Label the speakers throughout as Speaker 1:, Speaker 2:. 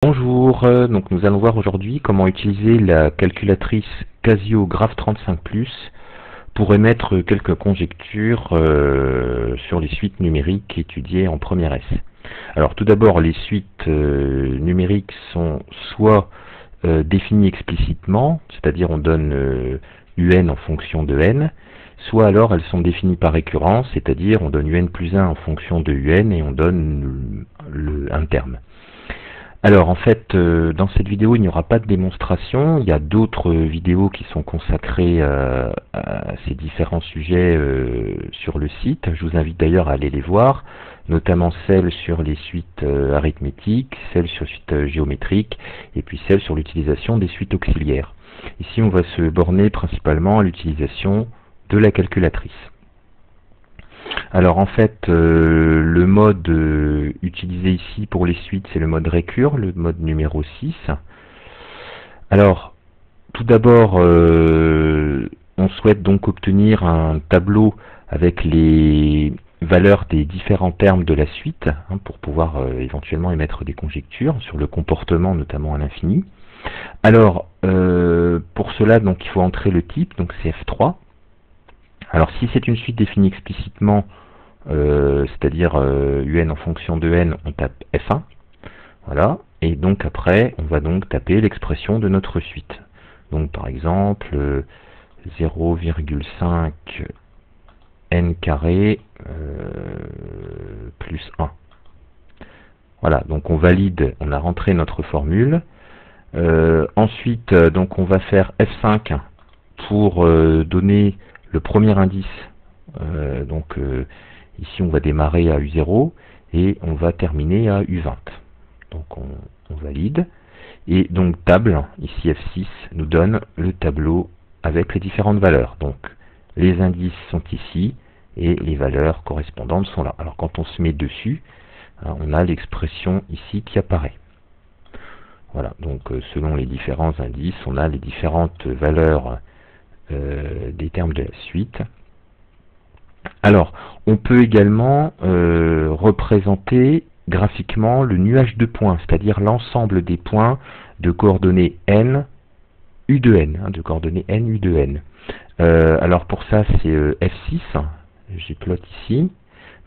Speaker 1: Bonjour, donc nous allons voir aujourd'hui comment utiliser la calculatrice Casio Graph 35+ pour émettre quelques conjectures sur les suites numériques étudiées en première S. Alors tout d'abord, les suites numériques sont soit définies explicitement, c'est-à-dire on donne un en fonction de n, soit alors elles sont définies par récurrence, c'est-à-dire on donne un plus 1 en fonction de un et on donne un terme. Alors en fait, dans cette vidéo, il n'y aura pas de démonstration. Il y a d'autres vidéos qui sont consacrées à ces différents sujets sur le site. Je vous invite d'ailleurs à aller les voir, notamment celles sur les suites arithmétiques, celles sur les suites géométriques, et puis celles sur l'utilisation des suites auxiliaires. Ici, on va se borner principalement à l'utilisation de la calculatrice. Alors en fait, le mode utilisé ici pour les suites, c'est le mode récurre, le mode numéro 6. Alors, tout d'abord, on souhaite donc obtenir un tableau avec les valeurs des différents termes de la suite, pour pouvoir éventuellement émettre des conjectures sur le comportement, notamment à l'infini. Alors, pour cela, donc, il faut entrer le type, donc c'est F3. Alors si c'est une suite définie explicitement, c'est-à-dire un en fonction de n, on tape F1. Voilà. Et donc après, on va donc taper l'expression de notre suite. Donc par exemple, 0,5 n carré plus 1. Voilà, donc on valide, on a rentré notre formule. Ensuite, donc on va faire F5 pour donner le premier indice. Ici on va démarrer à U0 et on va terminer à U20. Donc on valide. Et donc table, ici F6, nous donne le tableau avec les différentes valeurs. Donc les indices sont ici et les valeurs correspondantes sont là. Alors quand on se met dessus, on a l'expression ici qui apparaît. Voilà, donc selon les différents indices, on a les différentes valeurs des termes de la suite. Alors, on peut également représenter graphiquement le nuage de points, c'est-à-dire l'ensemble des points de coordonnées n, u de n, de coordonnées n, u de n. Alors pour ça, c'est F6, j'ai plot ici.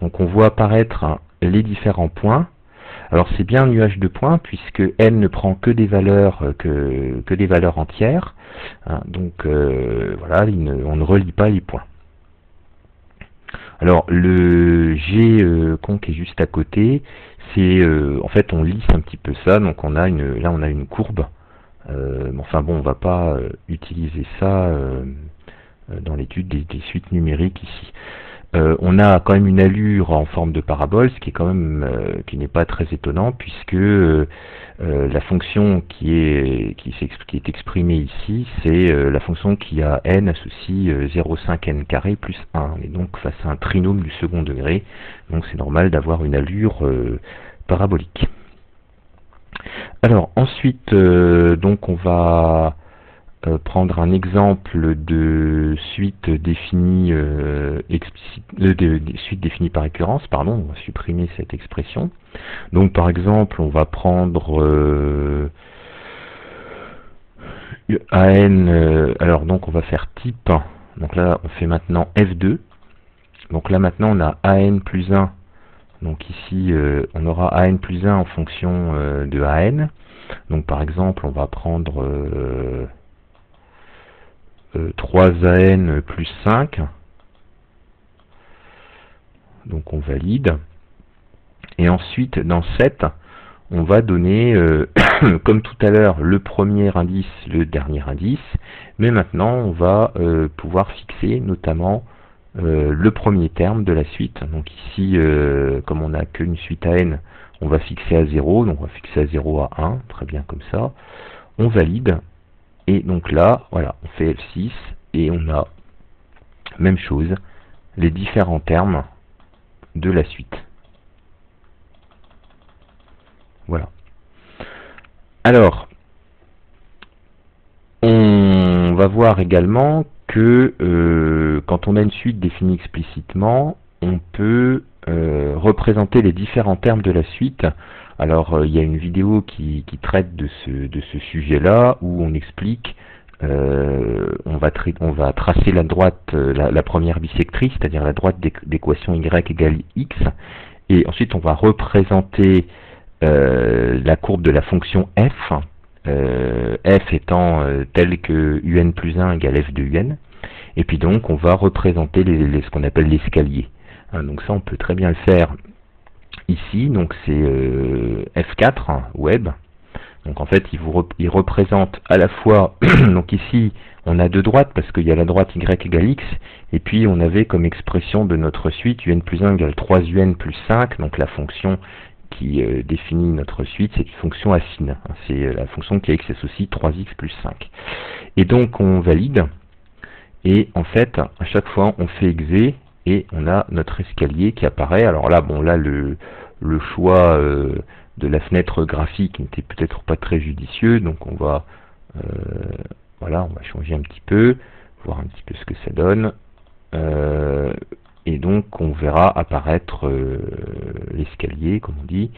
Speaker 1: Donc on voit apparaître les différents points. Alors c'est bien un nuage de points puisque n ne prend que des valeurs entières. Donc voilà, on ne relie pas les points. Alors le G conc est juste à côté. C'est en fait on lisse un petit peu ça. Donc on a là on a une courbe. Enfin bon, on va pas utiliser ça dans l'étude des suites numériques ici. On a quand même une allure en forme de parabole, ce qui est quand même qui n'est pas très étonnant puisque la fonction qui est exprimée ici, c'est la fonction qui a n associe 0,5 n carré plus 1. Et donc face à un trinôme du second degré, donc c'est normal d'avoir une allure parabolique. Alors ensuite, donc on va prendre un exemple de suite définie suite définie par récurrence, pardon, on va supprimer cette expression. Donc par exemple, on va prendre AN, alors donc on va faire type, donc là on fait maintenant F2, donc là maintenant on a AN plus 1, donc ici on aura AN plus 1 en fonction de AN, donc par exemple on va prendre 3AN plus 5, donc on valide, et ensuite dans 7, on va donner, comme tout à l'heure, le premier indice, le dernier indice, mais maintenant on va pouvoir fixer notamment le premier terme de la suite. Donc ici, comme on n'a qu'une suite à n, on va fixer à 0, donc on va fixer à 0 à 1, très bien comme ça, on valide, et donc là, voilà, on fait F6, et on a, même chose, les différents termes de la suite. Voilà. Alors, on va voir également que quand on a une suite définie explicitement, on peut représenter les différents termes de la suite. Alors il y a une vidéo qui traite de ce sujet-là, où on explique, on va tracer la droite, la première bisectrice, c'est-à-dire la droite d'équation y égale x, et ensuite on va représenter la courbe de la fonction f, f étant telle que un plus 1 égale f de un, et puis donc on va représenter ce qu'on appelle l'escalier. Donc ça on peut très bien le faire ici, donc c'est F4 web. Donc en fait il représente à la fois, donc ici on a deux droites parce qu'il y a la droite y égale x, et puis on avait comme expression de notre suite un plus 1 égale 3un plus 5, donc la fonction qui définit notre suite, c'est une fonction affine, c'est la fonction qui associe 3x plus 5. Et donc on valide, et en fait à chaque fois on fait exé, et on a notre escalier qui apparaît. Alors là, bon, là le choix de la fenêtre graphique n'était peut-être pas très judicieux, donc on va voilà, on va changer un petit peu, voir un petit peu ce que ça donne, et donc on verra apparaître l'escalier, comme on dit.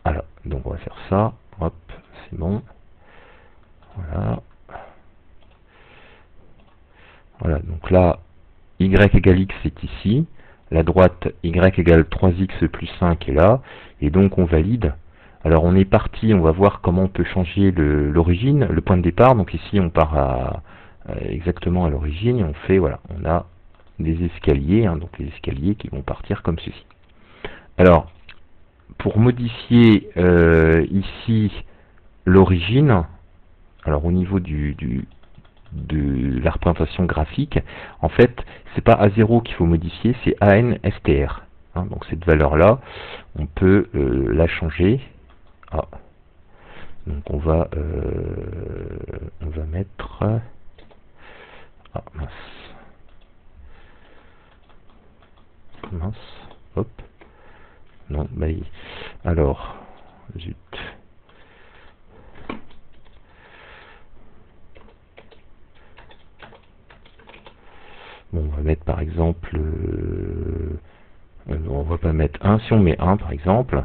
Speaker 1: Alors, donc on va faire ça, hop, c'est bon, voilà. Voilà, donc là, y égale x est ici, la droite y égale 3x plus 5 est là, et donc on valide. Alors on est parti, on va voir comment on peut changer l'origine, le point de départ. Donc ici on part exactement à l'origine, et on fait, voilà, on a des escaliers, donc les escaliers qui vont partir comme ceci. Alors, pour modifier ici l'origine, alors au niveau de la représentation graphique, en fait, c'est pas A0 qu'il faut modifier, c'est ANSTR. Donc cette valeur-là, on peut la changer. Ah. Donc on va mettre... Ah, mince. Mince. Hop. Non, bah, alors, zut. Bon, on va mettre par exemple, on va pas mettre 1, si on met 1 par exemple,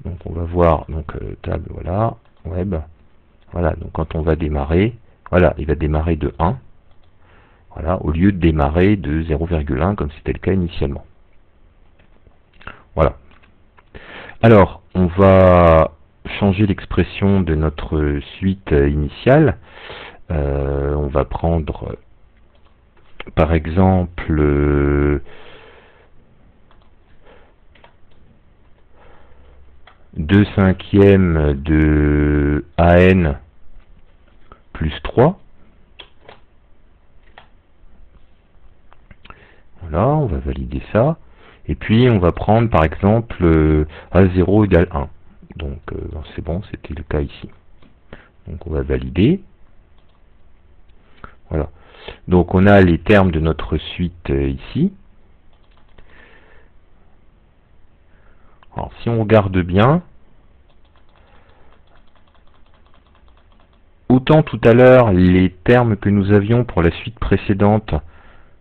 Speaker 1: donc on va voir, donc table, voilà, web, voilà, donc quand on va démarrer, voilà, il va démarrer de 1, voilà, au lieu de démarrer de 0,1 comme c'était le cas initialement. Voilà. Alors, on va changer l'expression de notre suite initiale, on va prendre... Par exemple, 2/5 de AN plus 3. Voilà, on va valider ça. Et puis on va prendre par exemple A0 égale 1. Donc c'est bon, c'était le cas ici. Donc on va valider. Voilà. Donc on a les termes de notre suite ici. Alors si on regarde bien, autant tout à l'heure les termes que nous avions pour la suite précédente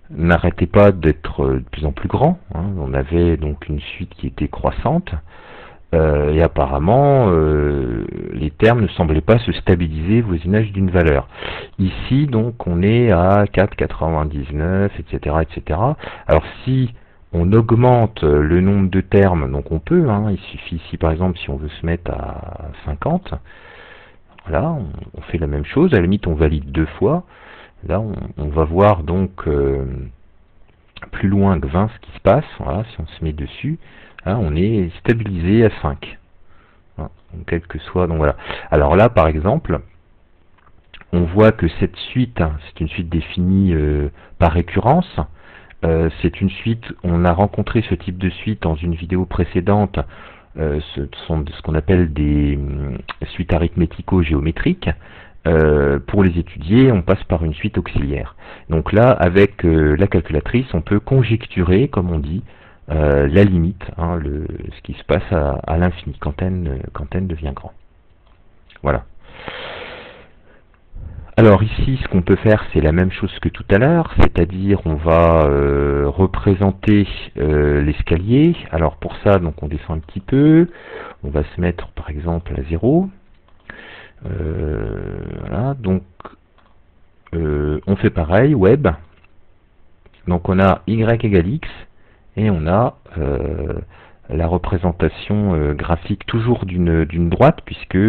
Speaker 1: n'arrêtaient pas d'être de plus en plus grands. On avait donc une suite qui était croissante. Et apparemment, les termes ne semblaient pas se stabiliser au voisinage d'une valeur. Ici, donc, on est à 4,99, etc., etc. Alors, si on augmente le nombre de termes, donc on peut, il suffit ici, par exemple, si on veut se mettre à 50, voilà, on fait la même chose, à la limite, on valide 2 fois. Là, on va voir, donc, plus loin que 20 ce qui se passe, voilà, si on se met dessus. On est stabilisé à 5. Donc, quel que soit. Donc voilà. Alors là, par exemple, on voit que cette suite, c'est une suite définie par récurrence. C'est une suite, on a rencontré ce type de suite dans une vidéo précédente. Ce sont ce qu'on appelle des suites arithmético-géométriques. Pour les étudier, on passe par une suite auxiliaire. Donc là, avec la calculatrice, on peut conjecturer, comme on dit, la limite, ce qui se passe à l'infini, quand n devient grand. Voilà. Alors ici, ce qu'on peut faire, c'est la même chose que tout à l'heure, c'est-à-dire on va représenter l'escalier. Alors pour ça, donc on descend un petit peu, on va se mettre par exemple à 0. Voilà, donc on fait pareil, web. Donc on a y égale x et on a la représentation graphique toujours d'une droite, puisque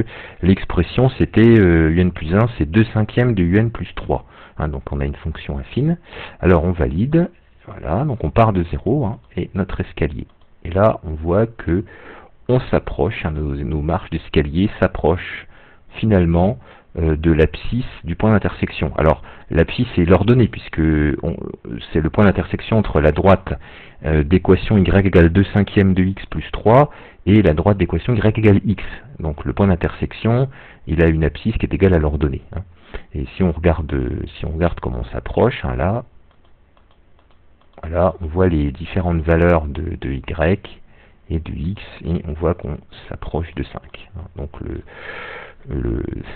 Speaker 1: l'expression c'était un plus 1, c'est 2/5 de un plus 3. Hein, donc on a une fonction affine. Alors on valide, voilà, donc on part de 0 hein, et notre escalier. Et là on voit que on s'approche, hein, nos marches d'escalier s'approchent finalement de l'abscisse du point d'intersection. Alors l'abscisse est l'ordonnée, puisque c'est le point d'intersection entre la droite d'équation y égale 2/5 de x plus 3 et la droite d'équation y égale x. Donc le point d'intersection, il a une abscisse qui est égale à l'ordonnée. Hein. Et si on regarde comment on s'approche, hein, là, voilà, on voit les différentes valeurs de y et de x, et on voit qu'on s'approche de 5. Hein. Donc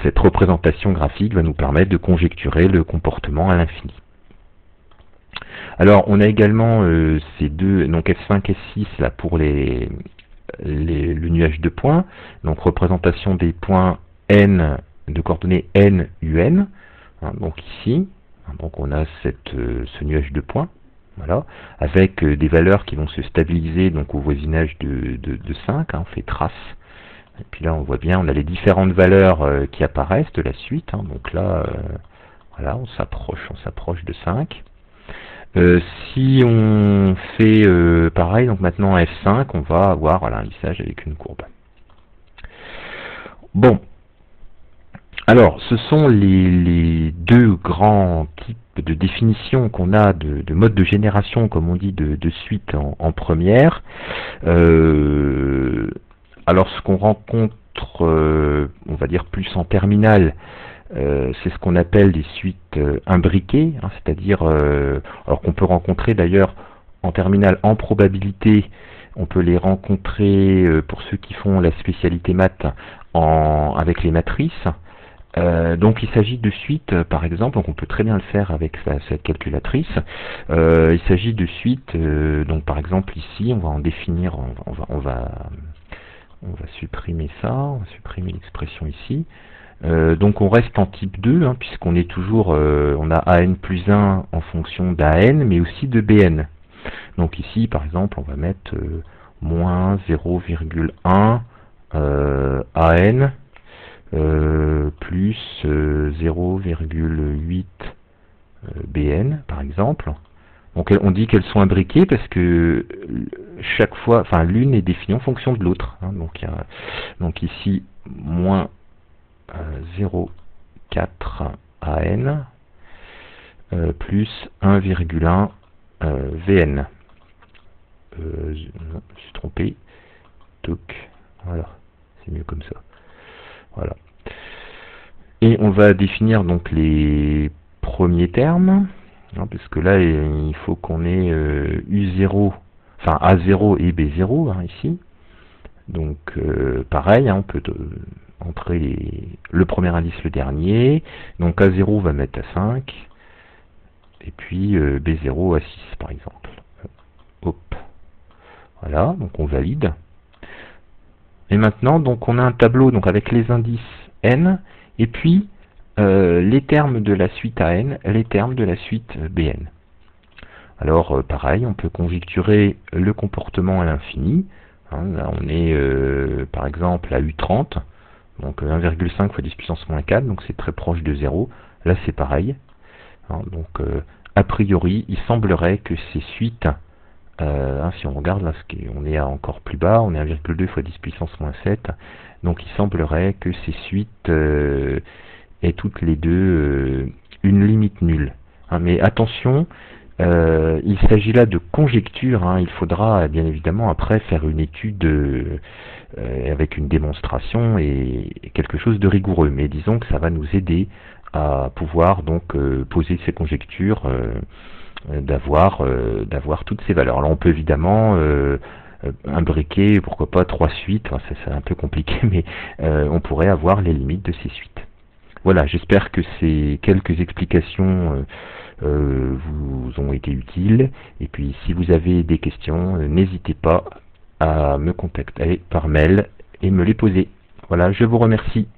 Speaker 1: cette représentation graphique va nous permettre de conjecturer le comportement à l'infini. Alors on a également ces deux, donc F5 et F6 là pour le nuage de points, donc représentation des points n de coordonnées n, un, hein, donc ici, hein, donc on a ce nuage de points, voilà, avec des valeurs qui vont se stabiliser donc au voisinage de 5, hein, on fait trace. Et puis là, on voit bien, on a les différentes valeurs qui apparaissent de la suite. Hein, donc là, voilà, on s'approche de 5. Si on fait pareil, donc maintenant à F5, on va avoir voilà, un lissage avec une courbe. Bon, alors ce sont les deux grands types de définition qu'on a de mode de génération, comme on dit, de suite en première. Alors ce qu'on rencontre, on va dire plus en terminale, c'est ce qu'on appelle des suites imbriquées, hein, c'est-à-dire, alors qu'on peut rencontrer d'ailleurs en terminale en probabilité, on peut les rencontrer pour ceux qui font la spécialité maths avec les matrices. Donc il s'agit de suites, par exemple, donc on peut très bien le faire avec cette calculatrice. Il s'agit de suites, donc par exemple ici, on va en définir, on va supprimer ça, on va supprimer l'expression ici. Donc on reste en type 2, hein, puisqu'on est toujours, on a an plus 1 en fonction d'an, mais aussi de bn. Donc ici, par exemple, on va mettre moins 0,1 an plus 0,8 bn, par exemple. Donc on dit qu'elles sont imbriquées parce que chaque fois, enfin l'une est définie en fonction de l'autre. Hein, donc ici, moins 0,4 an plus 1,1 vn. Je suis trompé. Donc, voilà, c'est mieux comme ça. Voilà. Et on va définir donc les premiers termes, hein, parce que là il faut qu'on ait U0, enfin A0 et B0 hein, ici. Donc pareil, hein, on peut entrer le premier indice, le dernier. Donc A0 on va mettre à 5, et puis B0 à 6 par exemple. Hop. Voilà, donc on valide. Et maintenant, donc on a un tableau donc avec les indices n, et puis les termes de la suite AN, les termes de la suite BN. Alors pareil, on peut conjecturer le comportement à l'infini. Hein, là on est par exemple à U30, donc 1,5 fois 10 puissance moins 4, donc c'est très proche de 0. Là c'est pareil. Hein, donc a priori, il semblerait que ces suites, hein, si on regarde là, on est encore plus bas, on est à 1,2 fois 10 puissance moins 7, donc il semblerait que ces suites aient toutes les deux une limite nulle. Hein, mais attention, il s'agit là de conjecture, hein, il faudra bien évidemment après faire une étude avec une démonstration et quelque chose de rigoureux, mais disons que ça va nous aider à pouvoir donc poser ces conjectures, d'avoir toutes ces valeurs. Alors on peut évidemment imbriquer, pourquoi pas 3 suites, enfin, c'est un peu compliqué, mais on pourrait avoir les limites de ces suites. Voilà, j'espère que ces quelques explications vous ont été utiles. Et puis si vous avez des questions, n'hésitez pas à me contacter par mail et me les poser. Voilà, je vous remercie.